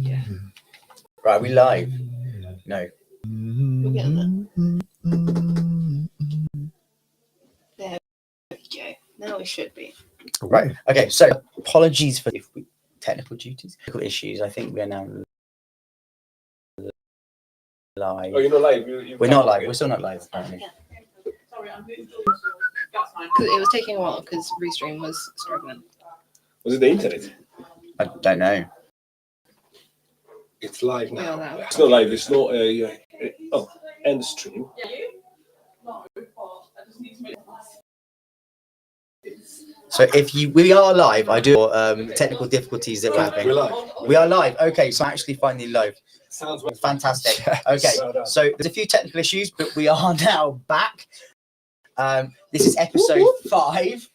yeah. Right, are we live? No. We're getting there. There we go. Now we should be. Right. Okay. So apologies for technical duties, technical issues. I think we are now live. Oh, you're not live. We're not live. We're still not live apparently. Sorry, I'm moving. That's fine. It was taking a while because Restream was struggling. Was it the internet? I don't know. It's live We are now. now. It's not live. It's not end stream. So we are live. I do technical difficulties that we're having. We're live. We are live. Okay, so I'm actually finally live. Sounds Fantastic. Yes. Okay, Well done. so there's a few technical issues, but we are now back. This is episode 5.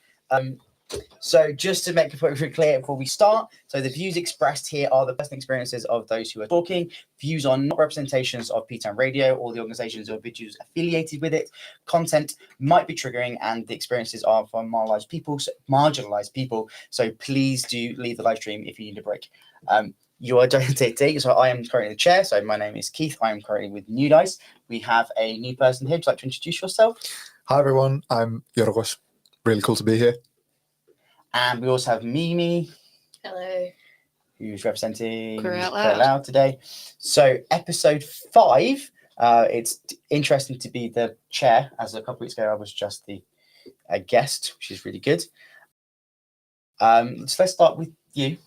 So just to make it very clear before we start, so the views expressed here are the personal experiences of those who are talking. Views are not representations of P-Town Radio or the organizations or individuals affiliated with it. Content might be triggering and the experiences are from marginalized people. So please do leave the live stream if you need a break. You are Dante, so I am currently the chair. So my name is Keith. I am currently with New Dice. We have a new person here. Would you like to introduce yourself? Hi everyone, I'm Yorgos. Really cool to be here. And we also have Mimi, Hello. who's representing Queer Out Queer Out Loud. Loud today. So episode 5, it's interesting to be the chair, as a couple of weeks ago I was just the guest, which is really good. So let's start with you.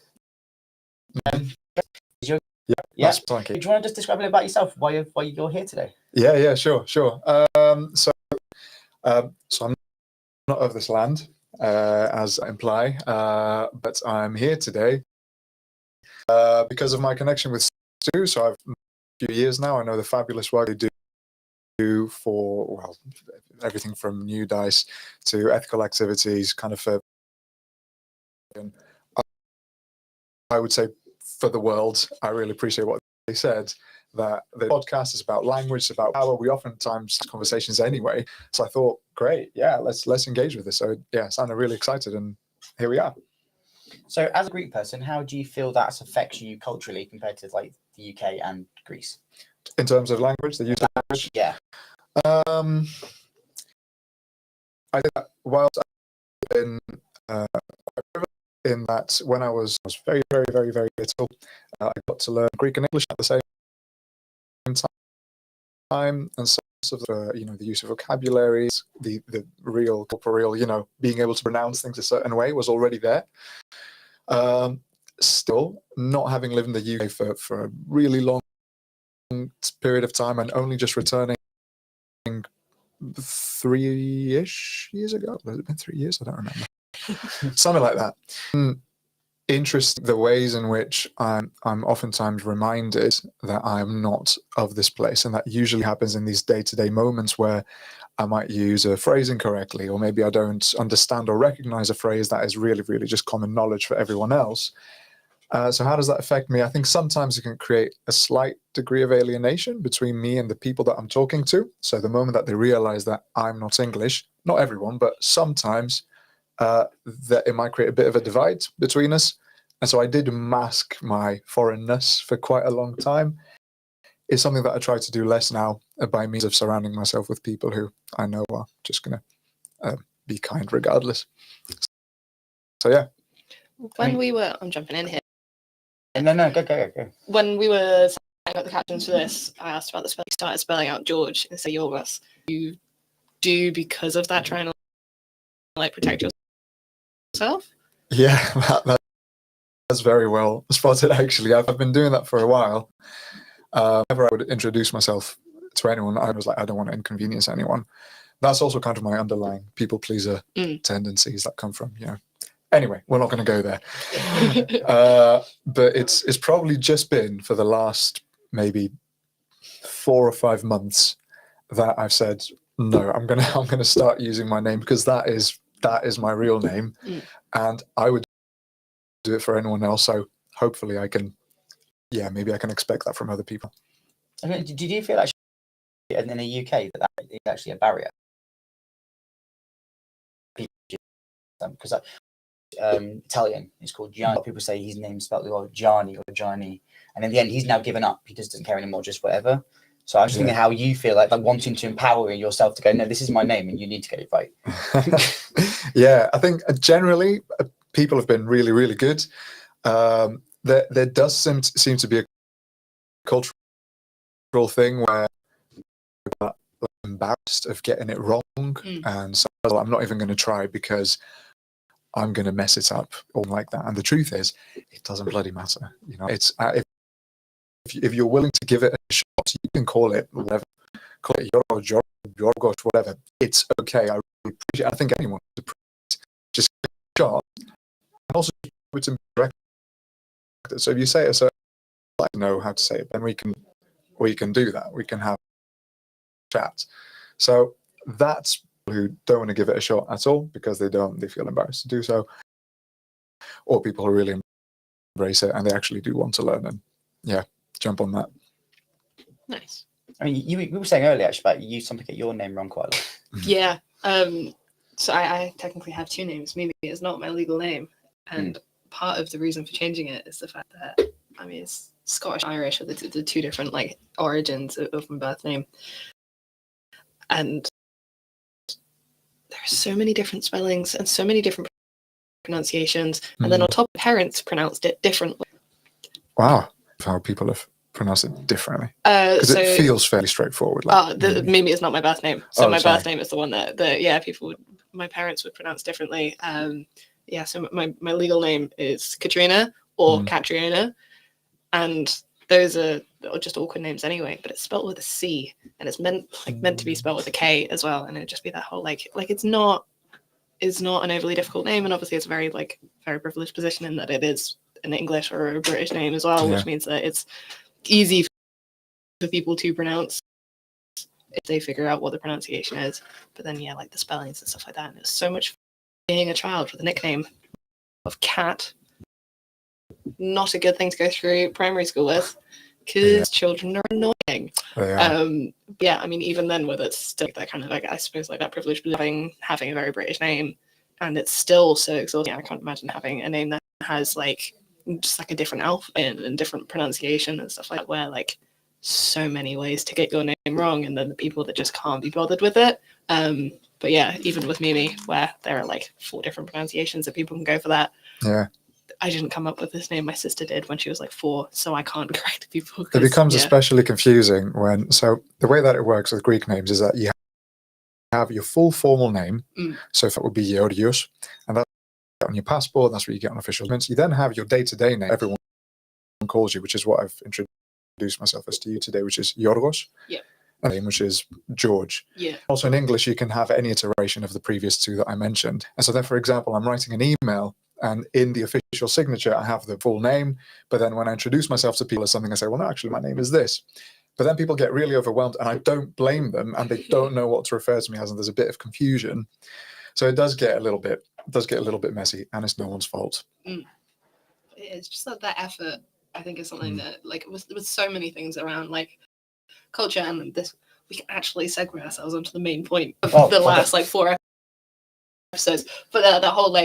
Yeah. Thank Do you. you want to just describe a little about yourself, why you're here today? Yeah, sure. So I'm not of this land, as I imply, but I'm here today because of my connection with Stu. So I've a few years now. I know the fabulous work they do for everything from New Dice to ethical activities, kind of for. I would say for the world, I really appreciate what they said. That the podcast is about language, it's about power. We oftentimes have conversations anyway. So I thought, great, yeah, let's engage with this. So yeah, sounded really excited, and here we are. So as a Greek person, how do you feel that affects you culturally compared to like the UK and Greece? In terms of language, the use of language, Yeah. I think that whilst I've been quite privileged in that when I was very, very, very, very little, I got to learn Greek and English at the same time, and so the use of vocabularies, the real corporeal, being able to pronounce things a certain way was already there. Still, not having lived in the UK for a really long period of time and only just returning 3-ish years ago. Has it been 3 years? I don't remember. Something like that. Interesting the ways in which I'm oftentimes reminded that I'm not of this place, and that usually happens in these day-to-day moments where I might use a phrase incorrectly, or maybe I don't understand or recognize a phrase that is really, really just common knowledge for everyone else. So how does that affect me? I think sometimes it can create a slight degree of alienation between me and the people that I'm talking to. So the moment that they realize that I'm not English, not everyone, but sometimes, that it might create a bit of a divide between us. And so I did mask my foreignness for quite a long time. It's something that I try to do less now by means of surrounding myself with people who I know are just going to be kind regardless. So yeah. I'm jumping in here. No, go. When we were setting up the captions for this, I asked about the spelling. You started spelling out George instead of Yorgos. You do because of that, trying to protect yourself? Yeah, that's very well spotted, actually. I've been doing that for a while. Whenever I would introduce myself to anyone, I was like, I don't want to inconvenience anyone. That's also kind of my underlying people pleaser tendencies that come from, Anyway, we're not going to go there. But it's probably just been for the last maybe 4 or 5 months that I've said, no, I'm gonna start using my name, because that is my real name, and I would do it for anyone else. So hopefully I can, maybe I can expect that from other people. Okay, did you feel actually in the UK that is actually a barrier? Because Italian. It's called Gianni. A lot of people say his name's spelled like Gianni or Gianni, and in the end, he's now given up. He just doesn't care anymore, just whatever. So I was thinking how you feel like wanting to empower yourself to go, no, this is my name, and you need to get it right. Yeah, I think generally people have been really, really good. There does seem to be a cultural thing where people are embarrassed of getting it wrong, and so I'm not even going to try because I'm going to mess it up or like that. And the truth is, it doesn't bloody matter. You know, it's if you're willing to give it a shot, you can call it whatever, call it Yorgos, whatever. It's okay. I really appreciate. I think anyone should just give it a shot, and also it's direct. So if you say it, so I know how to say it, then we can do that. We can have chat. So that's who don't want to give it a shot at all because they feel embarrassed to do so, or people who really embrace it and they actually do want to learn and jump on that. Nice. I mean, you were saying earlier actually about you used something to get your name wrong quite a lot. Yeah. So I technically have two names. Mimi is not my legal name, and part of the reason for changing it is the fact that it's Scottish Irish are the two different like origins of my birth name, and there are so many different spellings and so many different pronunciations, and then on top, parents pronounced it differently. Wow, how people have pronounced it differently because it feels fairly straightforward. Like, Mimi is not my birth name, so my sorry. birth name is the one that my parents would pronounce differently. So my legal name is Katrina or Katriona, and those are just awkward names anyway. But it's spelled with a C, and it's meant to be spelled with a K as well, and it'd just be that whole like it's not an overly difficult name, and obviously it's a very privileged position in that it is an English or a British name as well, which means that it's easy for people to pronounce if they figure out what the pronunciation is. But then like the spellings and stuff like that, and it's so much being a child with a nickname of Cat. Not a good thing to go through primary school with because children are annoying. Even then with it still that kind of I suppose that privilege of having a very British name, and it's still so exhausting. I can't imagine having a name that has just a different alphabet and different pronunciation and stuff like that, where so many ways to get your name wrong, and then the people that just can't be bothered with it. But even with Mimi, where there are 4 different pronunciations that people can go for that. Yeah. I didn't come up with this name. My sister did when she was 4, so I can't correct people. It becomes especially confusing so the way that it works with Greek names is that you have your full formal name. So if that would be Georgios, and that's on your passport, that's where you get on official documents. You then have your day-to-day name, everyone calls you, which is what I've introduced myself as to you today, which is Yorgos. Yeah. Name, which is George. Yeah. Also in English, you can have any iteration of the previous 2 that I mentioned. And so then, for example, I'm writing an email, and in the official signature, I have the full name. But then when I introduce myself to people as something, I say, well, no, actually, my name is this. But then people get really overwhelmed, and I don't blame them, and they don't know what to refer to me as, and there's a bit of confusion. So it does get a little bit messy, and it's no one's fault. It's just that effort, I think, is something that with so many things around culture and this, we can actually segue ourselves onto the main point of the last 4 episodes. But that whole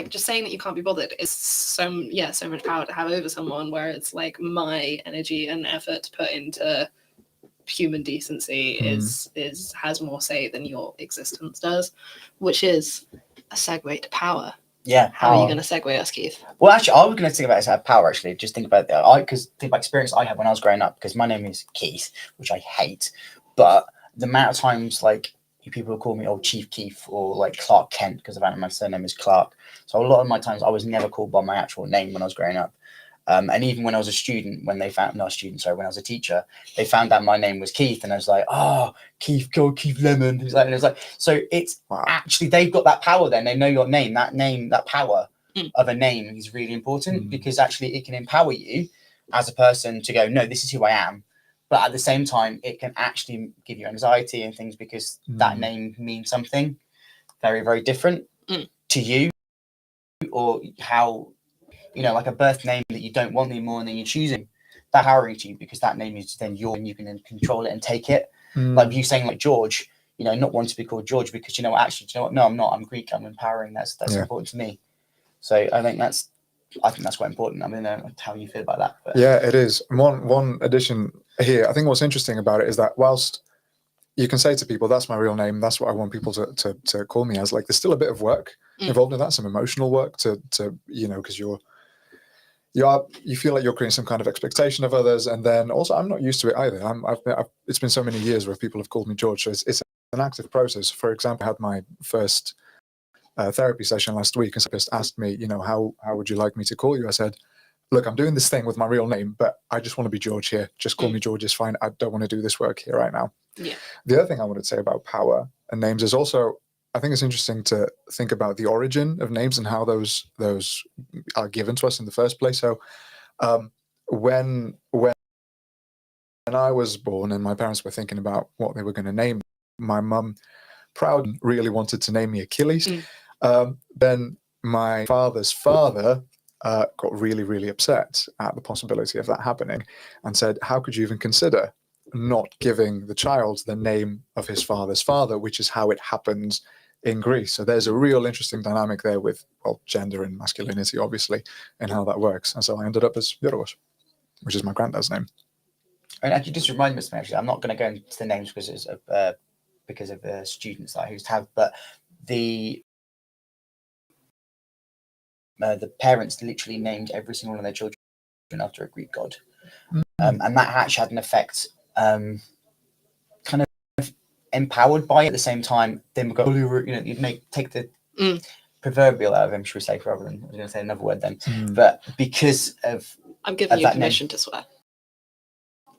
just saying that you can't be bothered is so much power to have over someone, where it's my energy and effort to put into human decency has more say than your existence does, which is a segue to power. Yeah. How are you going to segue us, Keith? Well, actually, I was going to think about it as power. Actually, just think about that. Because think about experience I had when I was growing up. Because my name is Keith, which I hate, but the amount of times people will call me Chief Keith or Clark Kent because my surname is Clark. So a lot of my times I was never called by my actual name when I was growing up. And even when I was a student, when I was a teacher, they found out my name was Keith, and I was like, oh, Keith Lemon. So it's actually, they've got that power then. They know your name, that power of a name is really important because actually it can empower you as a person to go, no, this is who I am. But at the same time, it can actually give you anxiety and things because that name means something very, very different to you, or how, a birth name that you don't want anymore and then you're choosing that powering to you because that name is then yours and you can then control it and take it. Like you saying George, not want to be called George because actually, no, I'm not. I'm Greek. I'm empowering. That's Yeah. important to me. So I think that's quite important. I mean, how you feel about that? But. Yeah, it is. One addition here. I think what's interesting about it is that whilst you can say to people, "That's my real name. That's what I want people to call me as," like there's still a bit of work involved in that, some emotional work to because you feel like you're creating some kind of expectation of others, and then also I'm not used to it either. It's been so many years where people have called me George, so it's an active process. For example, I had my first therapy session last week, and therapist asked me, how would you like me to call you? I said, look, I'm doing this thing with my real name, but I just want to be George here. Just call me George is fine. I don't want to do this work here right now. Yeah. The other thing I wanted to say about power and names is also, I think it's interesting to think about the origin of names and how those are given to us in the first place. So when I was born and my parents were thinking about what they were going to name, my mum really wanted to name me Achilles. Then my father's father got really, really upset at the possibility of that happening and said, how could you even consider not giving the child the name of his father's father, which is how it happens in Greece. So there's a real interesting dynamic there with, gender and masculinity, obviously, and how that works. And so I ended up as Yorgos, which is my granddad's name. And actually, just remind me, actually, I'm not going to go into the names because of the students that I used to have, but the parents literally named every single one of their children after a Greek god, and that actually had an effect. Kind of empowered by it at the same time. Then we go, you'd take the proverbial out of him, should we say, rather than I was going to say another word then. But because of I'm giving you permission to swear.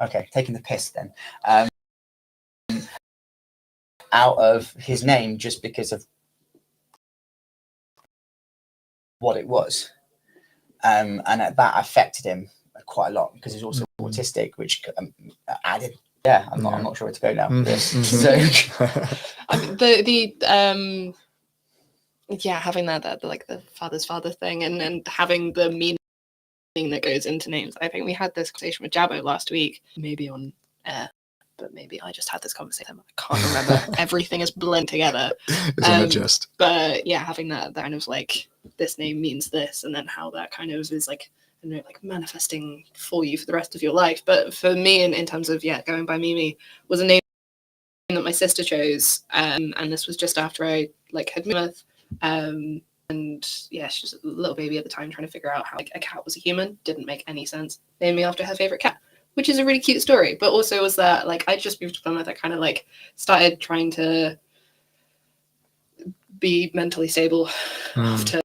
Okay, taking the piss then. Out of his name just because of what it was, and that affected him quite a lot because he's also autistic, which added. Yeah, I'm not sure where to go now. So, having that like the father's father thing and having the meaning that goes into names. I think we had this conversation with Jabbo last week, maybe on air, but maybe I just had this conversation. I can't remember. Everything is blended together. Isn't it just? But yeah, having that kind of like this name means this, and then how that kind of is like manifesting for you for the rest of your life. But for me, in terms of going by Mimi, was a name that my sister chose, and this was just after I had moved. And she was a little baby at the time, trying to figure out how a cat was a human. Didn't make any sense. Named me after her favorite cat, which is a really cute story. But also was that I just moved to Plymouth. I kind of started trying to be mentally stable after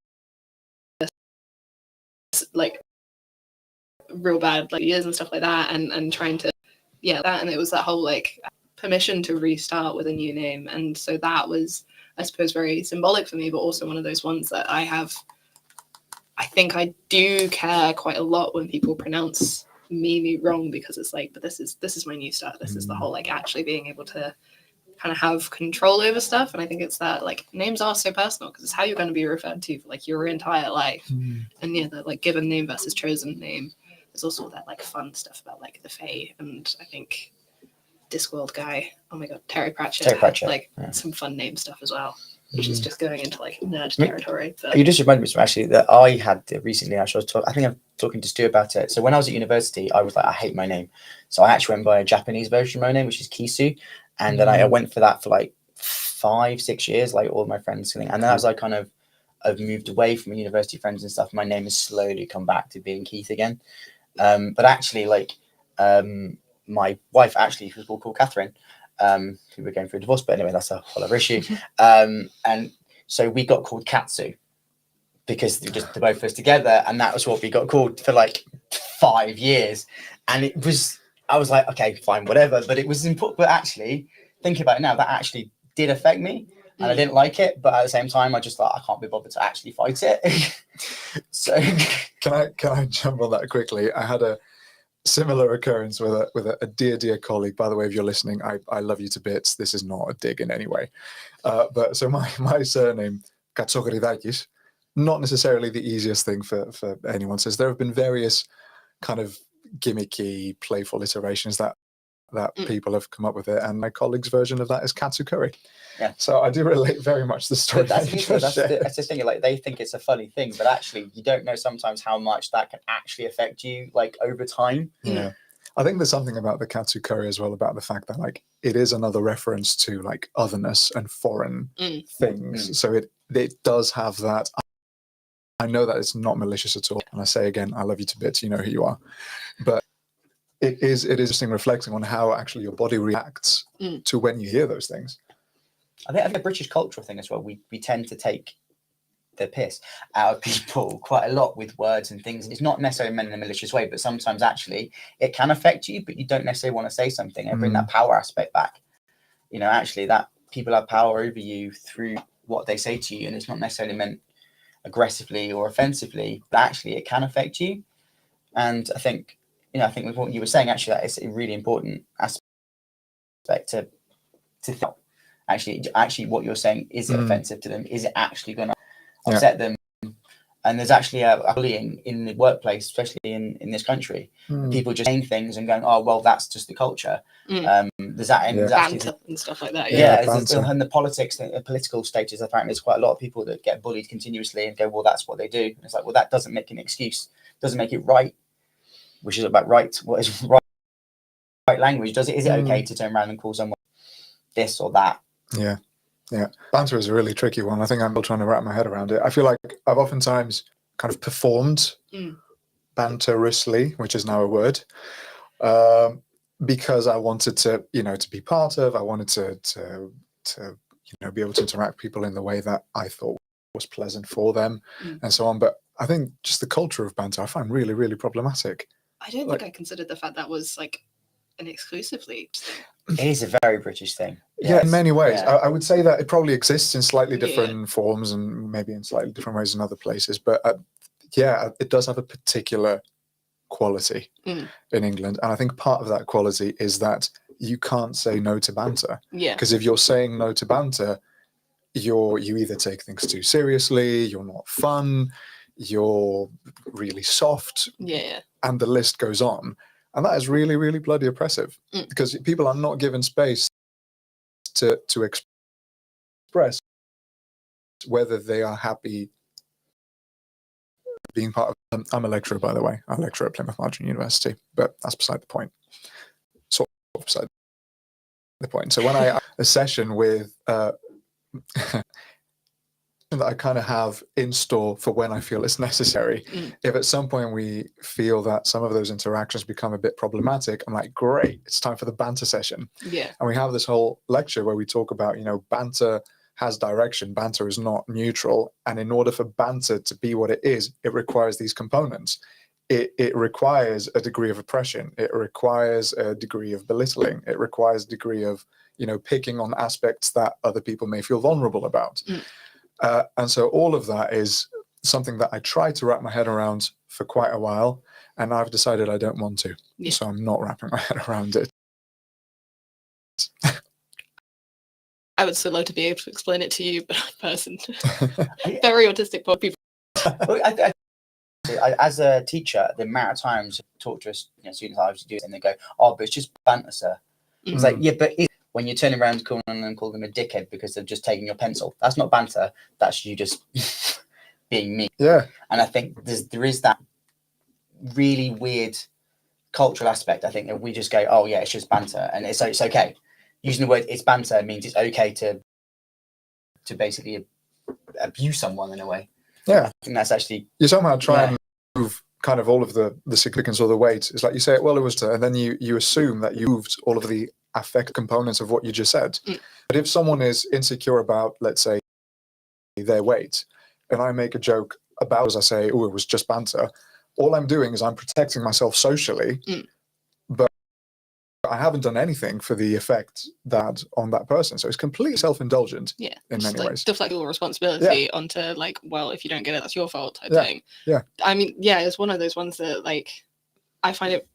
real bad years and stuff like that, and trying to that, and it was that whole permission to restart with a new name. And so that was, I suppose, very symbolic for me, but also one of those ones that I think I do care quite a lot when people pronounce Mimi wrong, because it's but this is my new start. This is the whole actually being able to kind of have control over stuff. And I think it's that names are so personal because it's how you're going to be referred to for your entire life. And the given name versus chosen name. There's also that fun stuff about the Fae, and I think Discworld guy, oh my god, Terry Pratchett had some fun name stuff as well, which is just going into nerd territory. But... You just reminded me actually that I had recently. Actually, I think I'm talking to Stu about it. So when I was at university, I was I hate my name, so I actually went by a Japanese version of my name, which is Kisu, and then I went for that for 5-6 years, all of my friends, and then as I kind of I've moved away from my university friends and stuff, my name has slowly come back to being Keith again. But actually, my wife actually was called Catherine, who we're going through a divorce, but anyway, that's a whole other issue. And so we got called Katsu because the both of us together, and that was what we got called for 5 years. And I was okay, fine, whatever. But it was important. But actually, thinking about it now, that actually did affect me, and I didn't like it. But at the same time, I just I can't be bothered to actually fight it. So can I jump on that quickly? I had a similar occurrence with a dear colleague. By the way, if you're listening, I love you to bits. This is not a dig in any way. But so my surname Katsogeridakis, not necessarily the easiest thing for anyone. Says there have been various kind of gimmicky, playful iterations that that Mm. people have come up with it, and my colleague's version of that is katsu curry. Yeah. So I do relate very much to the story. But that's, that you the thing, just that's, shared. that's the thing. Like they think it's a funny thing, but actually, you don't know sometimes how much that can actually affect you, like over time. Yeah. I think there's something about the katsu curry as well, about the fact that like it is another reference to like otherness and foreign Mm. things. Mm. So it does have that. I know that it's not malicious at all. And I say again, I love you to bits, you know who you are. But it is interesting reflecting on how actually your body reacts Mm. to when you hear those things. I think a British cultural thing as well. We tend to take the piss out of people quite a lot with words and things. It's not necessarily meant in a malicious way, but sometimes actually it can affect you, but you don't necessarily want to say something and bring that power aspect back. You know, actually that people have power over you through what they say to you, and it's not necessarily meant aggressively or offensively, but actually it can affect you. And I think, you know, I think with what you were saying, actually, that is a really important aspect to think. Actually, what you're saying, is it offensive to them? Is it actually going to upset them? And there's actually a bullying in the workplace, especially in this country. People just saying things and going, "Oh, well, that's just the culture." There's that, and there's actually Banter and stuff like that. and the politics, the political stages. Apparently, there's quite a lot of people that get bullied continuously and go, "Well, that's what they do." And it's like, well, that doesn't make an excuse. Doesn't make it right. Which is about right. What is right language? Does it? Is it okay to turn around and call someone this or that? Yeah. Banter is a really tricky one. I think I'm still trying to wrap my head around it. I feel like I've oftentimes kind of performed banterously, which is now a word, because I wanted to, to be part of. I wanted to be able to interact with people in the way that I thought was pleasant for them, and so on. But I think just the culture of banter I find really, really problematic. I don't think I considered the fact that was like an exclusively thing. It is a very British thing. Yeah, in many ways. Yeah. I would say that it probably exists in slightly different forms and maybe in slightly different ways in other places. But it does have a particular quality in England. And I think part of that quality is that you can't say no to banter. Yeah. Because if you're saying no to banter, you either take things too seriously, you're not fun, you're really soft. Yeah. And the list goes on. And that is really, really bloody oppressive because people are not given space to express whether they are happy being part of. I'm a lecturer, by the way. I lecture at Plymouth Marjoram University, but that's beside the point. Sort of beside the point. So when I a session with that I kind of have in store for when I feel it's necessary. If at some point we feel that some of those interactions become a bit problematic, I'm like, great, it's time for the banter session. Yeah. And we have this whole lecture where we talk about, banter has direction, banter is not neutral. And in order for banter to be what it is, it requires these components. It requires a degree of oppression. It requires a degree of belittling. It requires a degree of, picking on aspects that other people may feel vulnerable about. And so all of that is something that I tried to wrap my head around for quite a while, and I've decided I don't want to. Yeah. So I'm not wrapping my head around it. I would still love to be able to explain it to you, but I'm a person. Very autistic people. As a teacher, the amount of times I talk to students I was doing, and they go, "Oh, but it's just banter, sir." It's like, yeah, but when you turn around and call them a dickhead because they've just taken your pencil, that's not banter. That's you just being mean. Yeah. And I think there is that really weird cultural aspect. I think that we just go, "Oh yeah, it's just banter," and it's okay. Using the word "it's banter" means it's okay to basically abuse someone in a way. Yeah. I think that's actually you somehow try and move kind of all of the significance or the weight. It's like you say, well, it was, and then you assume that you moved all of the affect components of what you just said. But if someone is insecure about, let's say, their weight, and I make a joke about, as I say, oh, it was just banter, all I'm doing is I'm protecting myself socially, but I haven't done anything for the effect that on that person. So it's completely self-indulgent in many ways. Deflect all responsibility onto like, well, if you don't get it, that's your fault type thing. Yeah. I mean, it's one of those ones that like, I find it,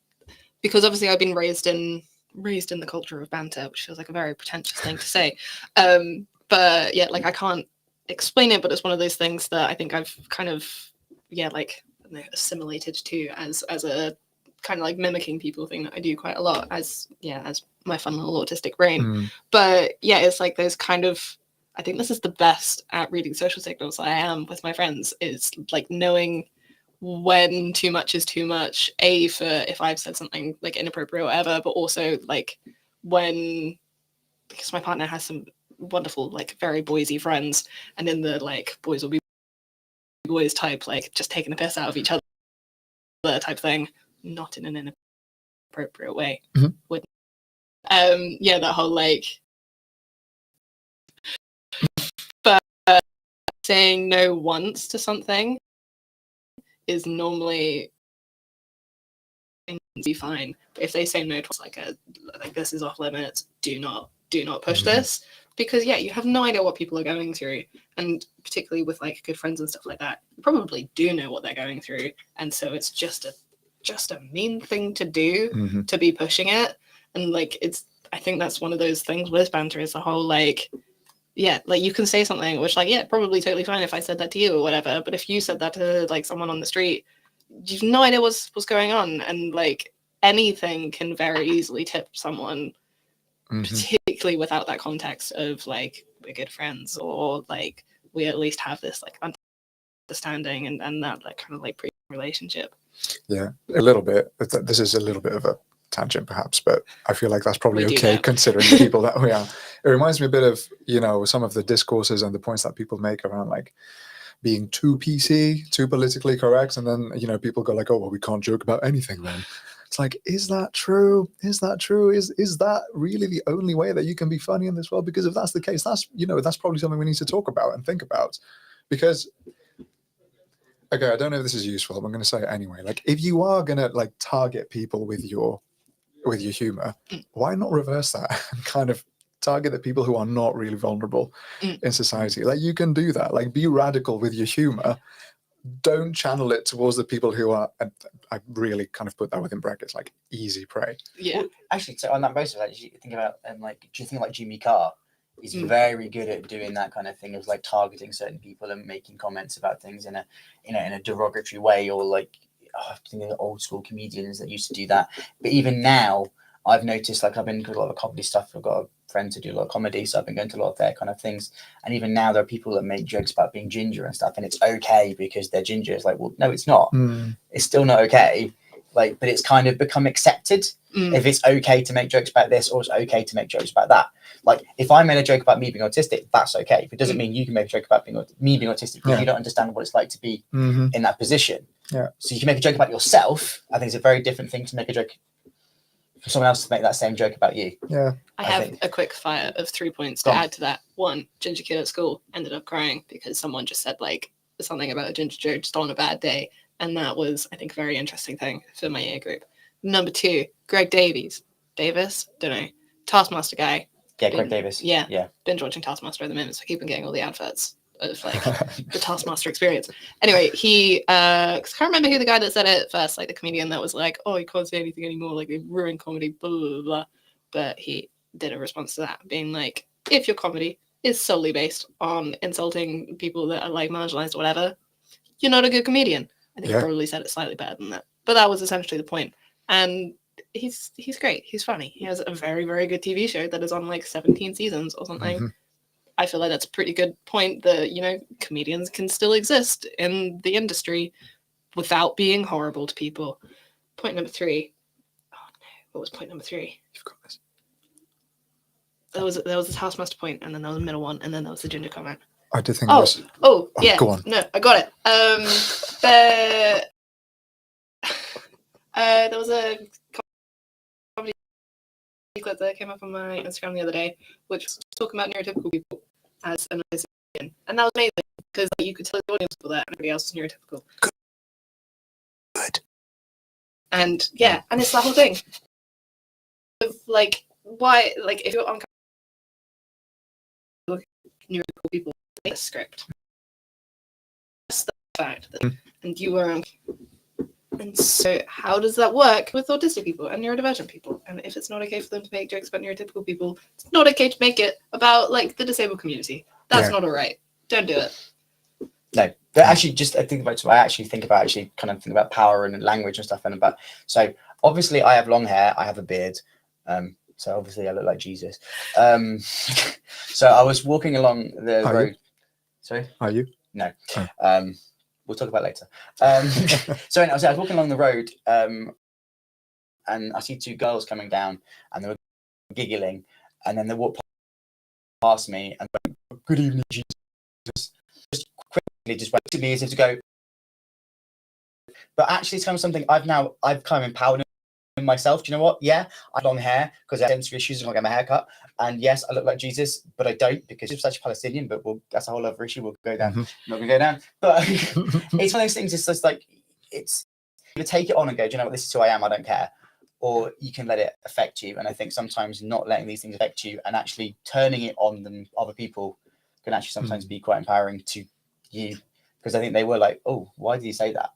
because obviously I've been raised in the culture of banter, which feels like a very pretentious thing to say. But yeah, like I can't explain it, but it's one of those things that I think I've kind of, assimilated to as a kind of like mimicking people thing that I do quite a lot as my fun little autistic brain. Mm. But yeah, it's like those kind of, I think this is the best at reading social signals I am with my friends, is like knowing when too much is too much, for if I've said something like inappropriate or whatever, but also like when, because my partner has some wonderful, like very boysy friends, and in the like boys will be boys type, like just taking the piss out of each other type thing, not in an inappropriate way. Mhm. With yeah, that whole like, but saying no once to something is normally be fine. But if they say no twice, like this is off limits, do not push this, because yeah, you have no idea what people are going through, and particularly with like good friends and stuff like that, you probably do know what they're going through, and so it's just a mean thing to do to be pushing it. And like I think that's one of those things with banter, is the whole like, yeah, like you can say something which like, yeah, probably totally fine if I said that to you or whatever, but if you said that to like someone on the street, you've no idea what's going on, and like anything can very easily tip someone, particularly without that context of like we're good friends, or like we at least have this like understanding and that like kind of like pre-relationship. Yeah, a little bit. This is a little bit of a tangent perhaps, but I feel like that's probably We do okay that. considering the people that we are. It reminds me a bit of, some of the discourses and the points that people make around like being too PC, too politically correct, and then people go like, oh well, we can't joke about anything then. It's like, is that true? Is that true? Is that really the only way that you can be funny in this world? Because if that's the case, that's probably something we need to talk about and think about. Because okay, I don't know if this is useful, but I'm going to say it anyway. Like, if you are going to like target people with your humor, why not reverse that and kind of target the people who are not really vulnerable in society? Like, you can do that. Like, be radical with your humor. Don't channel it towards the people who are, and I really kind of put that within brackets, like easy prey. Yeah. Well, actually, so on that basis, like, you think about do you think like Jimmy Carr is very good at doing that kind of thing of like targeting certain people and making comments about things in a derogatory way, or like I think of old school comedians that used to do that. But even now, I've noticed, like, I've been to a lot of comedy stuff. I've got a friend to do a lot of comedy, so I've been going to a lot of their kind of things. And even now, there are people that make jokes about being ginger and stuff, and it's okay because they're ginger. It's like, well, no, it's not. It's still not okay. Like, but it's kind of become accepted. If it's okay to make jokes about this, or it's okay to make jokes about that. Like, if I made a joke about me being autistic, that's okay. But it doesn't mean you can make a joke about me being autistic, because you don't understand what it's like to be in that position. Yeah. So you can make a joke about yourself. I think it's a very different thing to make a joke for someone else to make that same joke about you. Yeah. I have a quick fire of 3 points to add to that. One, ginger kid at school ended up crying because someone just said like something about a ginger joke just on a bad day. And that was, I think, a very interesting thing for my year group. Number 2, Greg Davis, don't know, Taskmaster guy. Yeah, Greg Davis. Yeah. Binge watching Taskmaster at the moment, so I keep on getting all the adverts of like the Taskmaster experience. Anyway, he, 'cause I can't remember who the guy that said it first, like the comedian that was like, oh, you can't say anything anymore, like they've ruined comedy, blah, blah, blah, blah. But he did a response to that, being like, if your comedy is solely based on insulting people that are like marginalized or whatever, you're not a good comedian. I think he probably said it slightly better than that, but that was essentially the point. And he's great. He's funny. He has a very, very good TV show that is on like 17 seasons or something. I feel like that's a pretty good point that, comedians can still exist in the industry without being horrible to people. Point number 3. Oh no, what was point number 3? You've got this. There was this Taskmaster point, and then there was a middle one, and then there was the ginger comment. I did think it was. Yeah. Go on. No, I got it. There was a comedy clip that came up on my Instagram the other day, which was talking about neurotypical people as an opinion. And that was amazing, because you could tell the audience people that everybody else is neurotypical. Good. And yeah, and it's that whole thing of like, why, like, if you're uncomfortable with neurotypical people, make a script. That's the fact that, and you were. And so how does that work with autistic people and neurodivergent people? And if it's not okay for them to make jokes about neurotypical people, it's not okay to make it about like the disabled community. That's not all right. Don't do it. No, but actually, just I think about power and language and stuff, and about. So obviously I have long hair, I have a beard, so obviously I look like Jesus. So I was walking along the Are you? road. Sorry, Are you? no. Oh. We'll talk about it later. So anyway, I was walking along the road, and I see two girls coming down, and they were giggling, and then they walked past me and went, "Good evening, Jesus." Just quickly, just went to me as if to go. But actually, it's kind of something I've kind of empowered in myself. Do you know what? Yeah, I have long hair because I have sensory issues and I get my hair cut. And yes, I look like Jesus, but I don't because I'm such a Palestinian. But that's a whole other issue. We'll go down. Not gonna go down. But it's one of those things. It's just like it's you take it on and go. Do you know what? This is who I am. I don't care. Or you can let it affect you. And I think sometimes not letting these things affect you and actually turning it on them, other people, can actually sometimes be quite empowering to you. Because I think they were like, "Oh, why did you say that?"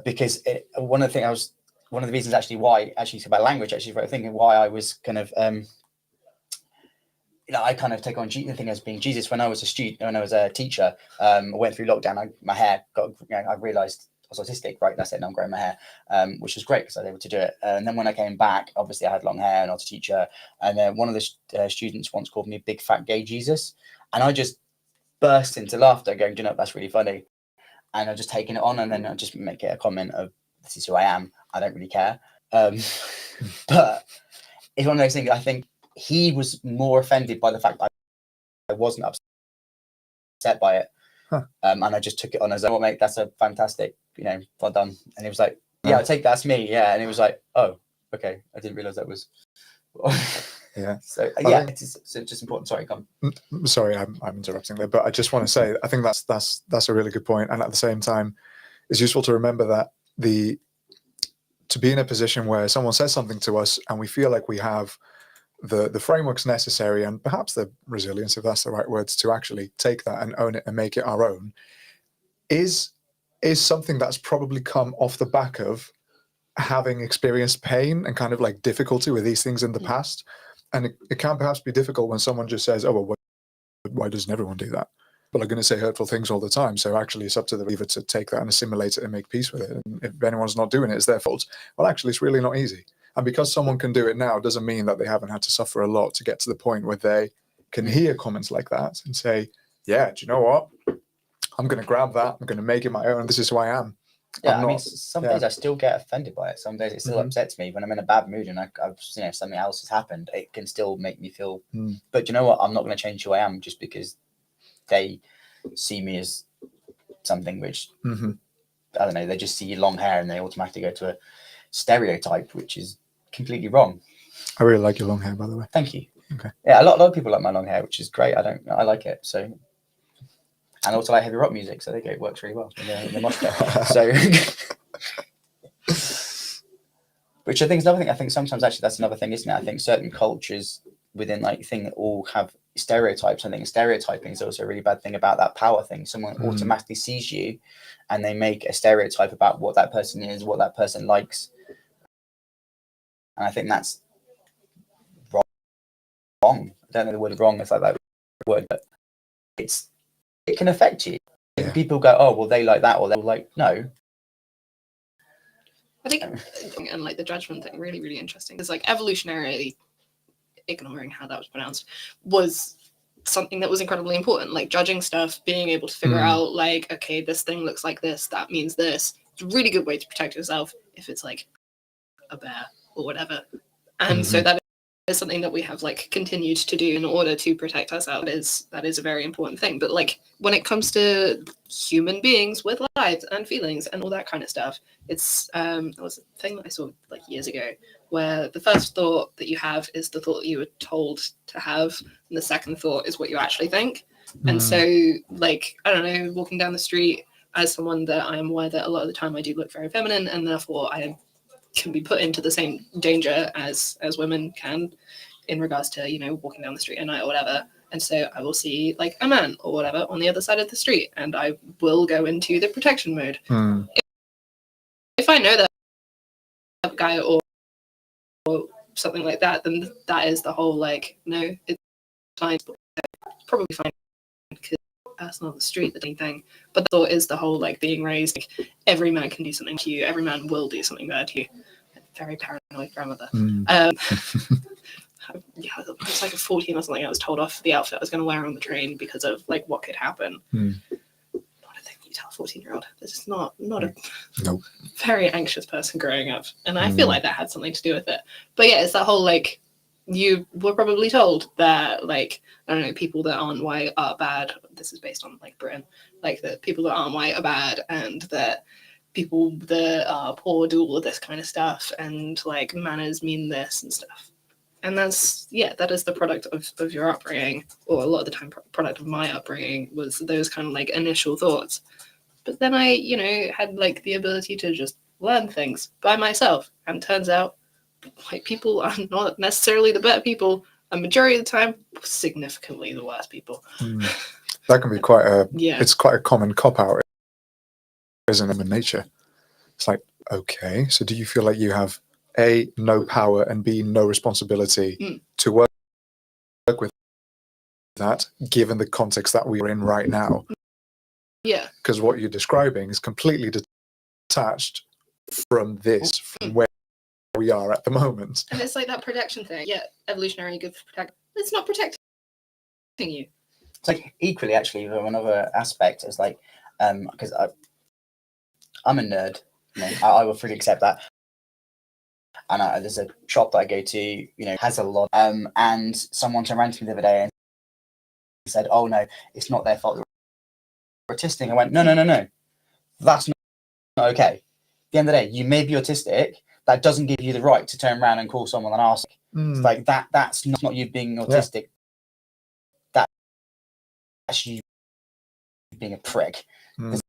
Because one of the reasons actually why it's about language actually I think why I was kind of I kind of take on the thing as being Jesus when I was a student, when I was a teacher. I went through lockdown. My hair got, I realized I was autistic, right? That's it. Now I'm growing my hair, which was great because I was able to do it. And then when I came back, obviously I had long hair and I was a teacher. And then one of the students once called me big fat gay Jesus, and I just burst into laughter, going, "Do you know, that's really funny." And I've just taken it on, and then I just make it a comment of, "This is who I am. I don't really care." But it's one of those things. I think he was more offended by the fact that I wasn't upset by it, and I just took it on as, "Oh, mate, that's a fantastic, well done." And he was like, "Yeah, I take that's me, yeah." And he was like, "Oh, okay, I didn't realize that was." Yeah. So yeah, it's just important. Sorry, come. Sorry, I'm interrupting there, but I just want to say I think that's a really good point, and at the same time, it's useful to remember that to be in a position where someone says something to us and we feel like we have the frameworks necessary and perhaps the resilience, if that's the right words, to actually take that and own it and make it our own, is something that's probably come off the back of having experienced pain and kind of like difficulty with these things in the past. And it can perhaps be difficult when someone just says, "Oh, well, why doesn't everyone do that?" People are going to say hurtful things all the time. So actually it's up to the believer to take that and assimilate it and make peace with it. And if anyone's not doing it, it's their fault. Well, actually, it's really not easy. And because someone can do it now doesn't mean that they haven't had to suffer a lot to get to the point where they can hear comments like that and say, "Yeah, do you know what? I'm going to grab that. I'm going to make it my own. This is who I am." Yeah, I mean, some days I still get offended by it. Some days it still upsets me when I'm in a bad mood and I've something else has happened. It can still make me feel. But you know what? I'm not going to change who I am just because they see me as something which I don't know. They just see long hair and they automatically go to a stereotype, which is completely wrong. I really like your long hair, by the way. Thank you. Okay. Yeah, a lot of people like my long hair, which is great. I like it. So. And also like heavy rock music, so it works really well in the mosh pit. So, which I think is another thing. I think sometimes actually that's another thing, isn't it? I think certain cultures within like thing all have stereotypes. I think stereotyping is also a really bad thing about that power thing. Someone automatically sees you, and they make a stereotype about what that person is, what that person likes, and I think that's wrong. I don't know the word wrong is like that word, but it can affect you. Yeah. People go, "Oh, well, they like that," or they're like, "No." I think, and like the judgment thing, really, really interesting. It's like evolutionarily, ignoring how that was pronounced, was something that was incredibly important. Like judging stuff, being able to figure out, like, okay, this thing looks like this, that means this. It's a really good way to protect yourself if it's like a bear or whatever. And so that is something that we have like continued to do in order to protect ourselves. That is a very important thing. But like when it comes to human beings with lives and feelings and all that kind of stuff, it's it was a thing that I saw like years ago where the first thought that you have is the thought that you were told to have, and the second thought is what you actually think. And so like I don't know, walking down the street as someone that I am aware that a lot of the time I do look very feminine, and therefore I can be put into the same danger as women can in regards to, you know, walking down the street at night or whatever. And so I will see like a man or whatever on the other side of the street and I will go into the protection mode. If I know that guy or something like that, then that is the whole like, no, it's fine, probably fine, because person on the street that anything. But the thought is the whole like being raised like every man can do something to you, every man will do something bad to you. Very paranoid grandmother. Yeah, I was like a 14 or something. I was told off the outfit I was going to wear on the train because of like what could happen. Not a thing you tell a 14-year-old. This is not a Nope. very anxious person growing up, and I feel like that had something to do with it. But yeah, it's that whole like you were probably told that like I don't know, people that aren't white are bad. This is based on like Britain, like that people that aren't white are bad, and that people that are poor do all of this kind of stuff, and like manners mean this and stuff. And that's, yeah, that is the product of your upbringing, or a lot of the time product of my upbringing was those kind of like initial thoughts. But then I, you know, had like the ability to just learn things by myself. And turns out white people are not necessarily the better people. A majority of the time, significantly the worst people. That can be quite a, Yeah. it's quite a common cop-out, isn't it, in nature? It's like, okay, so do you feel like you have A, no power, and B, no responsibility to work with that, given the context that we are in right now? Yeah. Because what you're describing is completely detached from this, from where we are at the moment. And it's like that protection thing. Yeah, evolutionary good for protect. It's not protecting you. It's like equally actually from another aspect is like because I'm a nerd, you know, I will fully accept that. And there's a shop that I go to, you know, has a lot. And someone turned around to me the other day and said, "Oh no, it's not their fault. They're autistic." I went, "No. That's not okay. At the end of the day, you may be autistic. That doesn't give you the right to turn around and call someone and ask. It's like that. That's not you being autistic. That's you being a prick. There's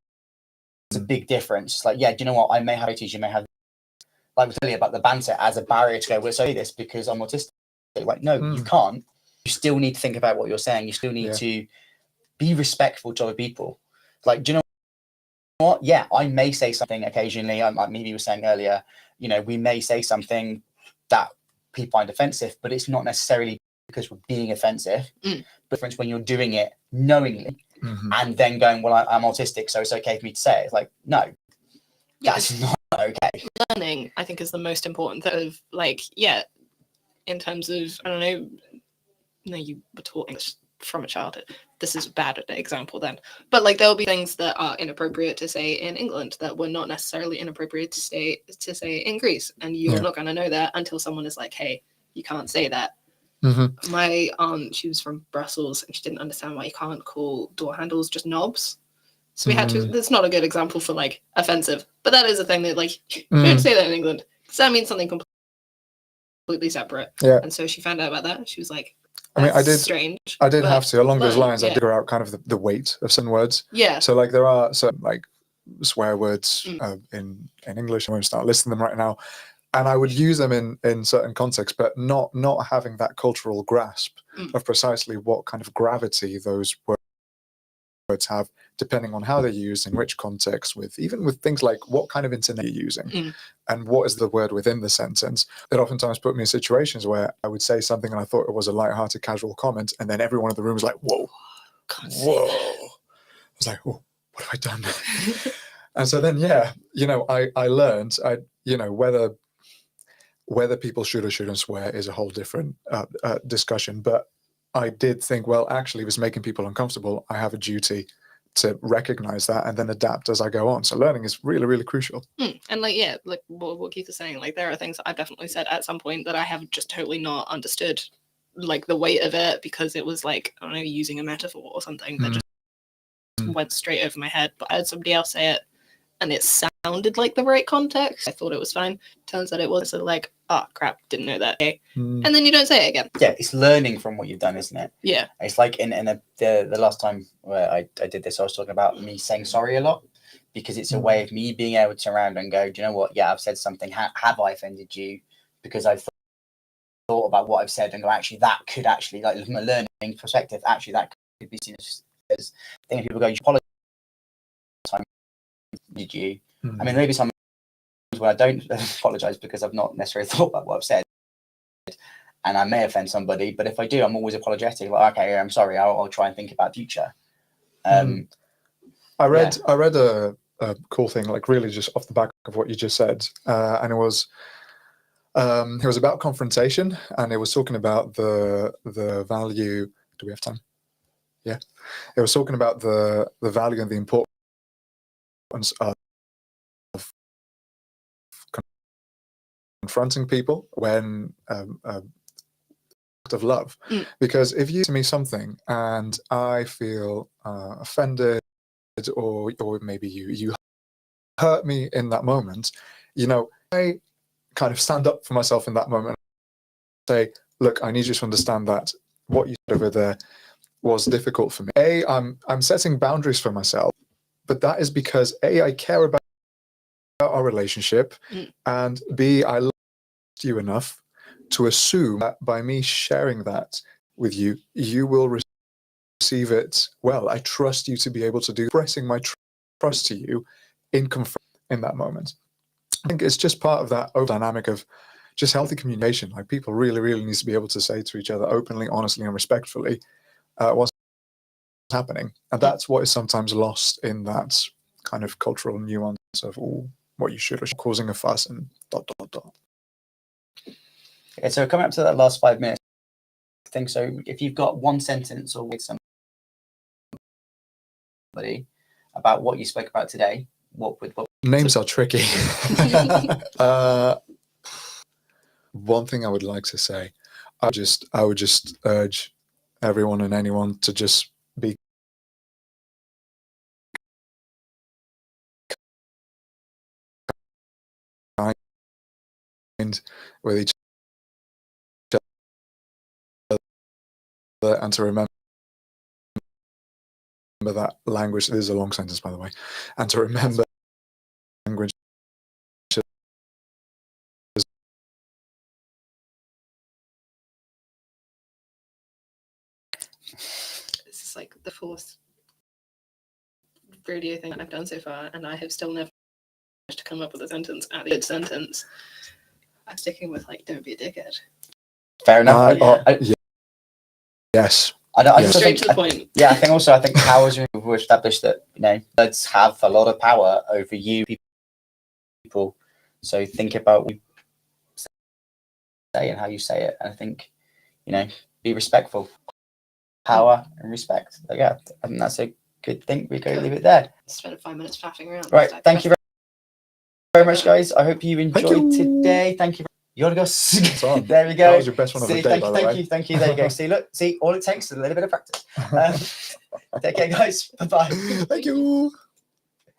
a big difference. Like, yeah, do you know what? I may have autism. You may have." Like we earlier about the banter as a barrier to go, we'll say this because I'm autistic. Like, no, you can't. You still need to think about what you're saying. You still need to be respectful to other people. Like, do you know what? Yeah, I may say something occasionally. Like maybe you were saying earlier, you know, we may say something that people find offensive, but it's not necessarily because we're being offensive. Difference when you're doing it knowingly and then going, well, I'm autistic, so it's okay for me to say it. It's like, no, that's not okay. Learning, I think, is the most important thing of like, yeah, in terms of, I don't know, no, you were taught English from a childhood. This is a bad example then. But like there'll be things that are inappropriate to say in England that were not necessarily inappropriate to say in Greece. And you're not going to know that until someone is like, hey, you can't say that. My aunt, she was from Brussels and she didn't understand why you can't call door handles just knobs. So we had to, that's not a good example for like offensive, but that is a thing that like, you don't say that in England because that means something completely separate. Yeah. And so she found out about that. She was like, I mean, I did strange. I did have to, along those lines, I yeah. figure out kind of the weight of certain words. Yeah. So like there are certain like swear words in English. I won't start listing them right now. And I would use them in certain contexts, but not having that cultural grasp of precisely what kind of gravity those words have, depending on how they're used, in which context, even with things like what kind of intonation you're using and what is the word within the sentence. It oftentimes put me in situations where I would say something and I thought it was a lighthearted, casual comment, and then everyone in the room was like, whoa. I was like, oh, what have I done? And so then, yeah, you know, I learned, you know, whether people should or shouldn't swear is a whole different discussion. But I did think, well, actually, if it's making people uncomfortable, I have a duty to recognize that and then adapt as I go on. So learning is really, really crucial. And like, yeah, like what Keith is saying, like there are things that I've definitely said at some point that I have just totally not understood, like the weight of it, because it was like, I don't know, using a metaphor or something that just went straight over my head. But I had somebody else say it and it sounded like the right context. I thought it was fine. Turns out it wasn't. So like, oh crap, didn't know that. And then you don't say it again. Yeah, it's learning from what you've done, isn't it? Yeah. It's like in the last time where I did this, I was talking about me saying sorry a lot, because it's a way of me being able to turn around and go, do you know what? Yeah, I've said something. Have I offended you? Because I've thought about what I've said and go, actually, that could actually, like from a learning perspective, actually that could be seen as thing. People go, you apologize. Did you? I mean, maybe some where I don't apologize because I've not necessarily thought about what I've said, and I may offend somebody. But if I do, I'm always apologetic. Like, okay, I'm sorry. I'll try and think about future. I read a cool thing, like really just off the back of what you just said, and it was about confrontation, and it was talking about the value. Do we have time? Yeah, it was talking about the value and the importance of confronting people when of love, because if you to me something and I feel offended, or maybe you hurt me in that moment, you know, I kind of stand up for myself in that moment, say, look, I need you to understand that what you said over there was difficult for me. I'm setting boundaries for myself, but that is because I care about our relationship, and B, I love you enough to assume that by me sharing that with you, you will receive it well. I trust you to be able to do expressing my trust to you in that moment. I think it's just part of that dynamic of just healthy communication. Like, people really need to be able to say to each other openly, honestly, and respectfully what's happening, and that's what is sometimes lost in that kind of cultural nuance of what you should or should, causing a fuss and ... Okay, so coming up to that last 5 minutes, I think so. If you've got one sentence or with somebody about what you spoke about today, what names are tricky. One thing I would like to say, I would just urge everyone and anyone to just be kind with each other, and to remember that language. This is a long sentence, by the way, and to remember language is This is like the fourth radio thing that I've done so far, and I have still never managed to come up with a sentence at the good sentence. I'm sticking with like, don't be a dickhead. fair enough. yes. Straight to the point. Yeah, I think powers were established that, you know, words have a lot of power over you people. So think about what you say and how you say it. And I think, you know, be respectful. Power and respect. So, yeah, I think that's a good thing. We go leave it there. Spent 5 minutes faffing around. Right. Thank you very much, guys. I hope you enjoyed today. Thank you. You want to go? There we go. That was your best one of the day, by the way. Thank you. There you go. See, all it takes is a little bit of practice. Take care, guys. Bye-bye. Thank you.